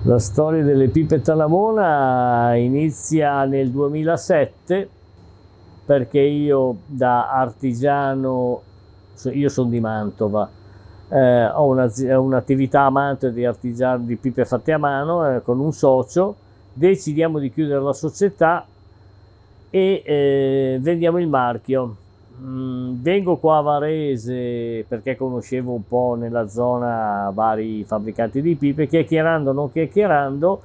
La storia delle pipe Talamona inizia nel 2007 perché io da artigiano, io sono di Mantova, ho un'attività amante di artigiano di pipe fatte a mano, con un socio decidiamo di chiudere la società e vendiamo il marchio. Vengo qua a Varese perché conoscevo un po' nella zona vari fabbricanti di pipe, chiacchierando non chiacchierando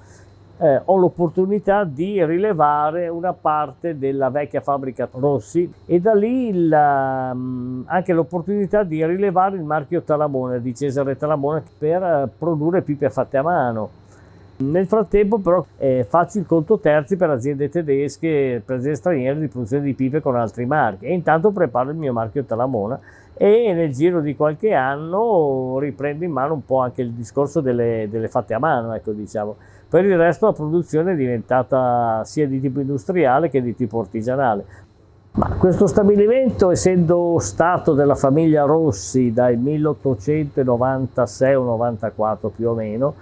ho l'opportunità di rilevare una parte della vecchia fabbrica Rossi e da lì anche l'opportunità di rilevare il marchio Talamona di Cesare Talamona per produrre pipe fatte a mano. Nel frattempo però faccio il conto terzi per aziende tedesche, per aziende straniere di produzione di pipe con altri marchi e intanto preparo il mio marchio Talamona e nel giro di qualche anno riprendo in mano un po' anche il discorso delle fatte a mano, ecco, diciamo. Per il resto la produzione è diventata sia di tipo industriale che di tipo artigianale. Ma questo stabilimento, essendo stato della famiglia Rossi dal 1896 o 94 più o meno,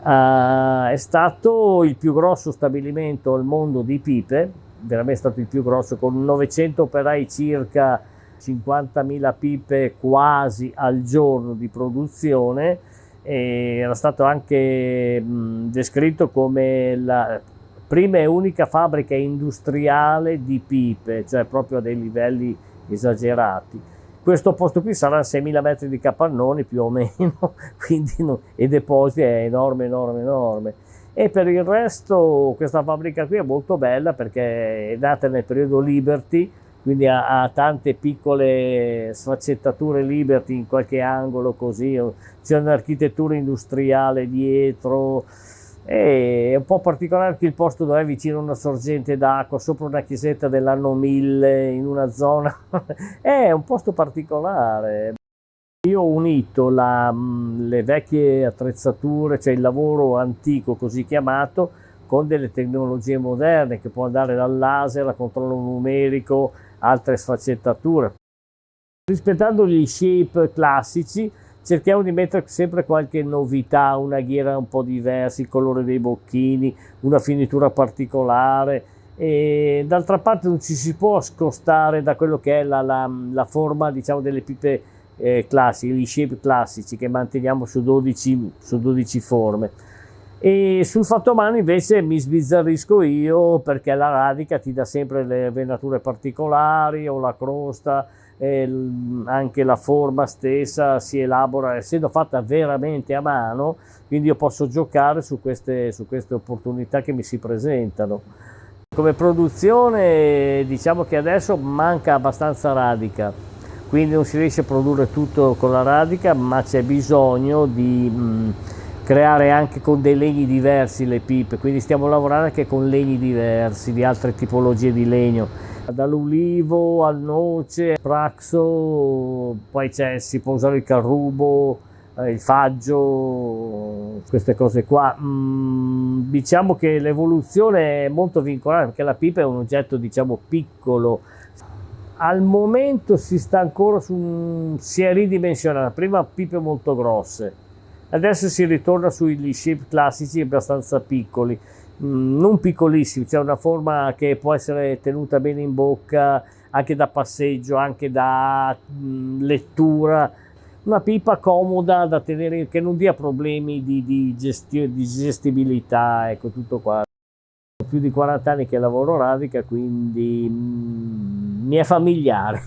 è stato il più grosso stabilimento al mondo di pipe, veramente stato il più grosso, con 900 operai, circa 50.000 pipe quasi al giorno di produzione. E era stato anche descritto come la prima e unica fabbrica industriale di pipe, cioè proprio a dei livelli esagerati. Questo posto qui sarà 6.000 metri di capannoni più o meno, quindi e depositi è enorme, enorme, enorme. E per il resto questa fabbrica qui è molto bella perché è nata nel periodo Liberty, quindi ha tante piccole sfaccettature Liberty in qualche angolo così, c'è un'architettura industriale dietro, è un po' particolare anche il posto dove è vicino a una sorgente d'acqua, sopra una chiesetta dell'anno 1000, in una zona, è un posto particolare. Io ho unito le vecchie attrezzature, cioè il lavoro antico così chiamato, con delle tecnologie moderne che può andare dal laser a controllo numerico, altre sfaccettature. Rispettando gli shape classici, cerchiamo di mettere sempre qualche novità, una ghiera un po' diversa, il colore dei bocchini, una finitura particolare. E d'altra parte non ci si può scostare da quello che è la forma, diciamo, delle pipe classiche, gli shape classici che manteniamo su 12 forme. E sul fatto a mano invece mi sbizzarrisco io perché la radica ti dà sempre le venature particolari o la crosta, anche la forma stessa si elabora essendo fatta veramente a mano, quindi io posso giocare su queste opportunità che mi si presentano. Come produzione diciamo che adesso manca abbastanza radica, quindi non si riesce a produrre tutto con la radica, ma c'è bisogno di creare anche con dei legni diversi le pipe, quindi stiamo lavorando anche con legni diversi, di altre tipologie di legno, dall'ulivo al noce, praxo, poi si può usare il carrubo, il faggio, queste cose qua. Diciamo che l'evoluzione è molto vincolante perché la pipa è un oggetto, diciamo, piccolo. Al momento si sta ancora si è ridimensionata, prima pipe molto grosse. Adesso si ritorna sugli shape classici abbastanza piccoli, non piccolissimi, c'è una forma che può essere tenuta bene in bocca anche da passeggio, anche da lettura, una pipa comoda da tenere, che non dia problemi di gestibilità, ecco, tutto qua. Ho più di 40 anni che lavoro radica, quindi mi è familiare,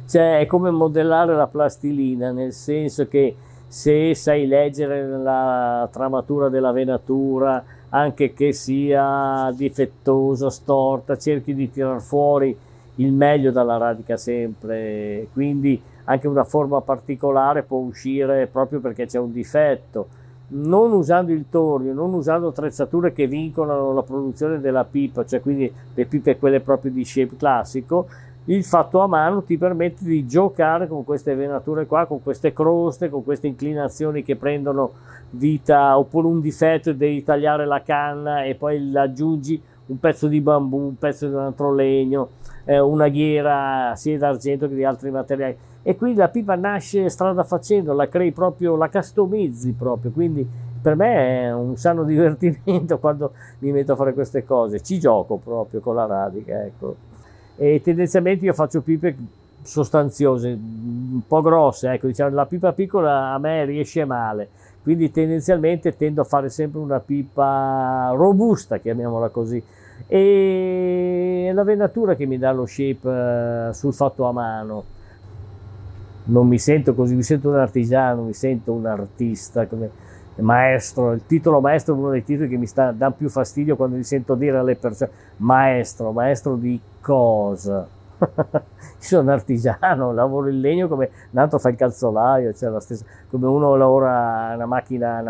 cioè è come modellare la plastilina, nel senso che se sai leggere la tramatura della venatura, anche che sia difettosa, storta, cerchi di tirar fuori il meglio dalla radica sempre, quindi anche una forma particolare può uscire proprio perché c'è un difetto. Non usando il tornio, non usando attrezzature che vincolano la produzione della pipa, cioè quindi le pipe quelle proprio di shape classico, il fatto a mano ti permette di giocare con queste venature qua, con queste croste, con queste inclinazioni che prendono vita, oppure un difetto e devi tagliare la canna e poi aggiungi un pezzo di bambù, un pezzo di un altro legno, una ghiera sia d'argento che di altri materiali. E quindi la pipa nasce strada facendo, la crei proprio, la customizzi proprio, quindi per me è un sano divertimento quando mi metto a fare queste cose, ci gioco proprio con la radica, ecco. E tendenzialmente io faccio pipe sostanziose, un po' grosse, ecco, diciamo, la pipa piccola a me riesce male, quindi tendenzialmente tendo a fare sempre una pipa robusta, chiamiamola così, e è la venatura che mi dà lo shape sul fatto a mano. Non mi sento così, mi sento un artigiano, mi sento un artista, come maestro. Il titolo maestro è uno dei titoli che mi dà più fastidio quando mi sento dire alle persone maestro, maestro di cosa? Io sono un artigiano, lavoro il legno come un altro fa il calzolaio, cioè la stessa, come uno lavora una macchina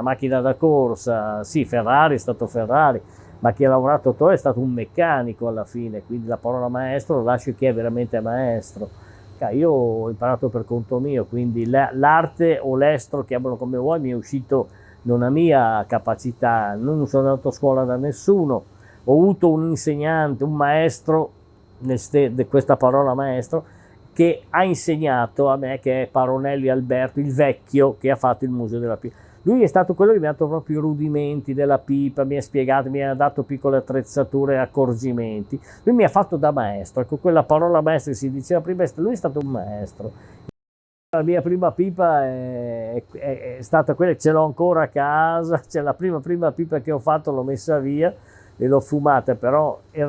da corsa. Sì, Ferrari è stato Ferrari, ma chi ha lavorato è stato un meccanico alla fine, quindi la parola maestro lo lascio chi è veramente maestro. Io ho imparato per conto mio, quindi l'arte o l'estro, chiamalo come vuoi, mi è uscito da una mia capacità, non sono andato a scuola da nessuno, ho avuto un insegnante, un maestro, di questa parola maestro, che ha insegnato a me, che è Paronelli Alberto, il vecchio che ha fatto il Museo della Pipa. Lui è stato quello che mi ha dato proprio i rudimenti della pipa, mi ha spiegato, mi ha dato piccole attrezzature e accorgimenti. Lui mi ha fatto da maestro, ecco, quella parola maestro che si diceva prima, lui è stato un maestro. La mia prima pipa è stata quella, ce l'ho ancora a casa, cioè la prima pipa che ho fatto l'ho messa via e l'ho fumata, però è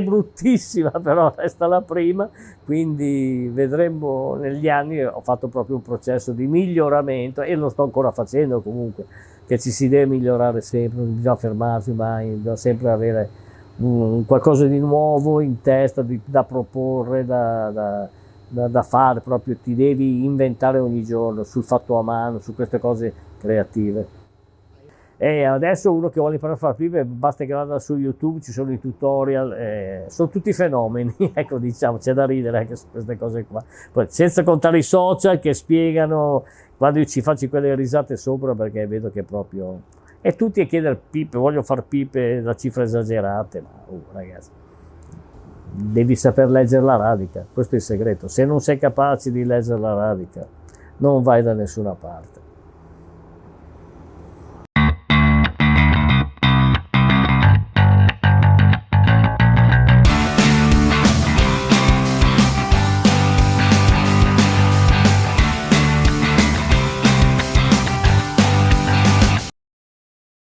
bruttissima, però resta la prima, quindi vedremo negli anni. Ho fatto proprio un processo di miglioramento e lo sto ancora facendo comunque, che ci si deve migliorare sempre, non bisogna fermarsi mai, bisogna sempre avere qualcosa di nuovo in testa, da proporre, da fare, proprio ti devi inventare ogni giorno sul fatto a mano, su queste cose creative. E adesso uno che vuole imparare a fare pipe, basta che vada su YouTube, ci sono i tutorial, sono tutti fenomeni, ecco, diciamo, c'è da ridere anche su queste cose qua. Poi, senza contare i social che spiegano, quando io ci faccio quelle risate sopra, perché vedo che proprio... E tutti a chiedere pipe, voglio fare pipe da cifre esagerate, ma ragazzi, devi saper leggere la radica, questo è il segreto. Se non sei capace di leggere la radica, non vai da nessuna parte.